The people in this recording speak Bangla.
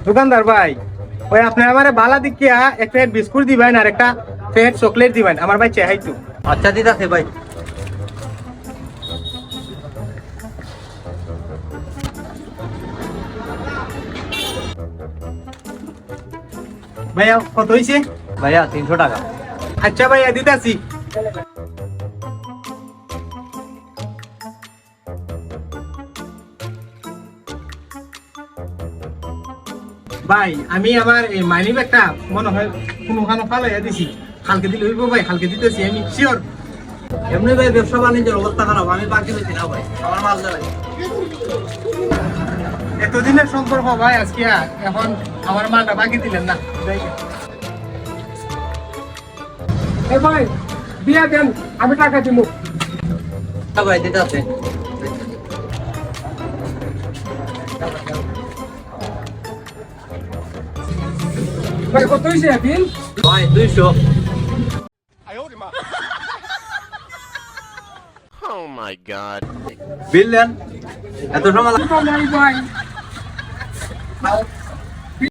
দোকানদার ভাই, ওই আপনি আমারে বালা দিকিয়া এক প্যাকেট বিস্কুট দিবেন আর একটা প্যাকেট চকলেট দিবেন, আমার ভাই চাইতো। আচ্ছা দিতাছে ভাই। ভাইয়া কত হয়েছে? ভাইয়া 300 টাকা। আচ্ছা ভাইয়া দিতাছি। ভাই আমি আমার এই মাইনি ব্যাগটা মনে হয় কোনোখানে ফালাইয়া দিছি, কালকে দিলে হইব ভাই, কালকে দিতেছি আমি শিওর। এমনি ভাই ব্যবসা বাণিজ্যের অবস্থা খারাপ, আমি বাকি বেশি না ভাই, আমার মাল দেয়। এতদিনের সম্পর্ক ভাই, আজকে এখন আমার মালটা বাকি দিলেন না। ভাই দিয়া দেন, আমি টাকা দিব। ভাই দিতাছে। ভাই কত হয়েছে বিল? ভাই 200। Oh my god. বিল দেন, এত সময় ভাই